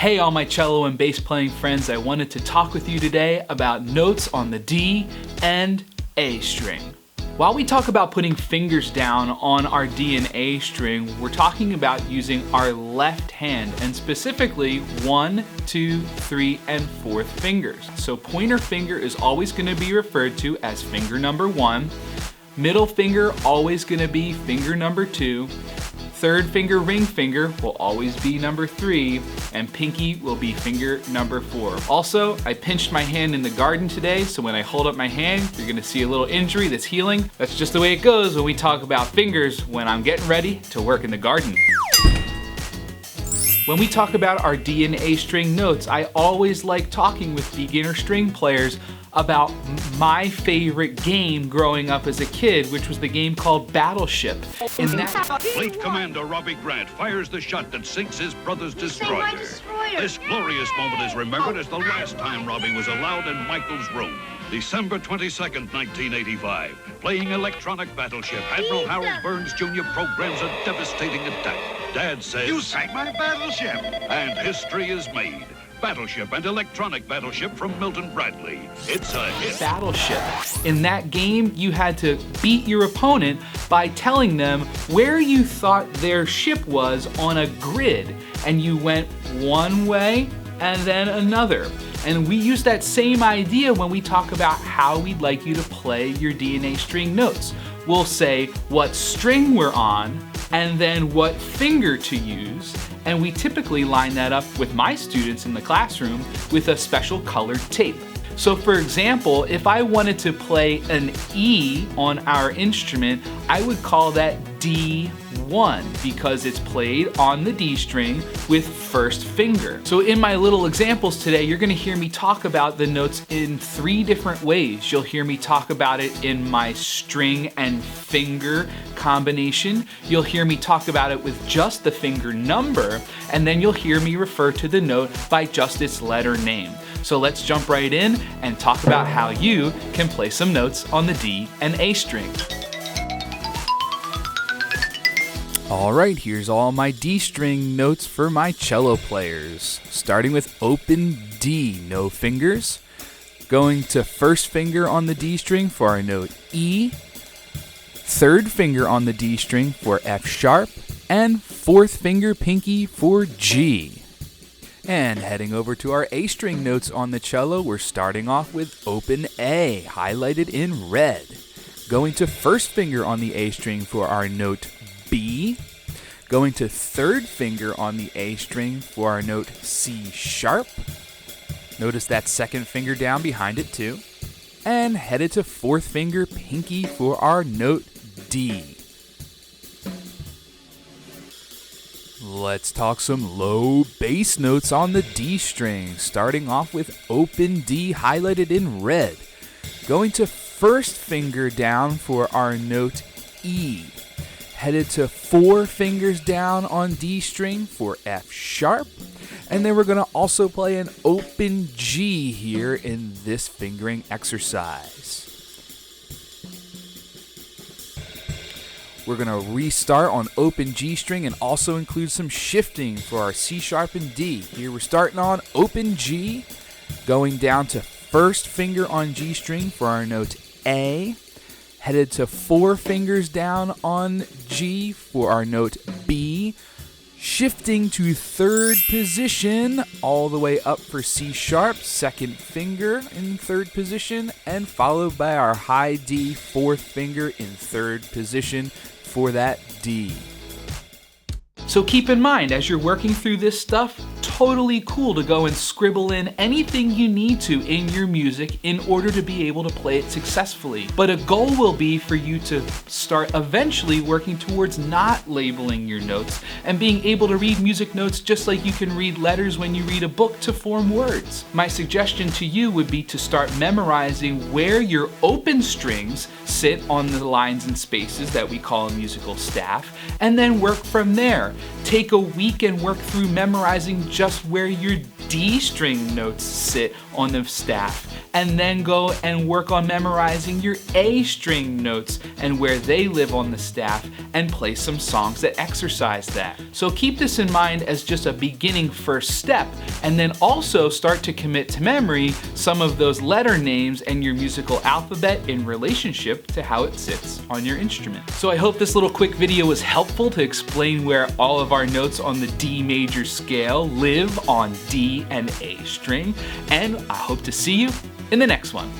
Hey all my cello and bass playing friends, I wanted to talk with you today about notes on the D and A string. While we talk about putting fingers down on our D and A string, we're talking about using our left hand and specifically 1, 2, 3, and 4th fingers. So pointer finger is always going to be referred to as finger number 1, middle finger always going to be finger number 2, third finger, ring finger, will always be number 3, and pinky will be finger number 4. Also, I pinched my hand in the garden today, so when I hold up my hand, you're gonna see a little injury that's healing. That's just the way it goes when we talk about fingers when I'm getting ready to work in the garden. When we talk about our D and A string notes, I always like talking with beginner string players about my favorite game growing up as a kid, which was the game called Battleship. Fleet Commander Robbie Grant fires the shot that sinks his brother's destroyer. This glorious moment is remembered as the last time Robbie was allowed in Michael's room. December 22nd, 1985. Playing electronic Battleship, Admiral Harold Burns Jr. programs a devastating attack. Dad says, "You sank my battleship!" And history is made. Battleship and electronic Battleship from Milton Bradley. It's a hit. Battleship. In that game, you had to beat your opponent by telling them where you thought their ship was on a grid, and you went one way and then another. And we use that same idea when we talk about how we'd like you to play your D and A string notes. We'll say what string we're on, and then what finger to use, and we typically line that up with my students in the classroom with a special colored tape. So for example, if I wanted to play an E on our instrument, I would call that D1 because it's played on the D string with first finger. So in my little examples today, you're gonna hear me talk about the notes in 3 different ways. You'll hear me talk about it in my string and finger combination. You'll hear me talk about it with just the finger number, and then you'll hear me refer to the note by just its letter name. So let's jump right in and talk about how you can play some notes on the D and A string. All right, here's all my D string notes for my cello players. Starting with open D, no fingers. Going to first finger on the D string for our note E. Third finger on the D string for F sharp. And fourth finger pinky for G. And heading over to our A string notes on the cello, we're starting off with open A, highlighted in red. Going to first finger on the A string for our note B. Going to third finger on the A string for our note C sharp. Notice that second finger down behind it too. And headed to fourth finger pinky for our note D. Let's talk some low bass notes on the D string, starting off with open D highlighted in red. Going to first finger down for our note E. Headed to 4 fingers down on D string for F sharp. And then we're going to also play an open G here in this fingering exercise. We're going to restart on open G string and also include some shifting for our C sharp and D. Here we're starting on open G, going down to first finger on G string for our note A, headed to 4 fingers down on G for our note B, shifting to third position all the way up for C sharp, second finger in third position, and followed by our high D, fourth finger in third position for that D. So keep in mind, as you're working through this stuff, totally cool to go and scribble in anything you need to in your music in order to be able to play it successfully. But a goal will be for you to start eventually working towards not labeling your notes and being able to read music notes just like you can read letters when you read a book to form words. My suggestion to you would be to start memorizing where your open strings sit on the lines and spaces that we call a musical staff, and then work from there. Take a week and work through memorizing just where your D string notes sit on the staff, and then go and work on memorizing your A string notes and where they live on the staff, and play some songs that exercise that. So keep this in mind as just a beginning first step, and then also start to commit to memory some of those letter names and your musical alphabet in relationship to how it sits on your instrument. So I hope this little quick video was helpful to explain where all of our notes on the D major scale live on D and A string, and I hope to see you in the next one.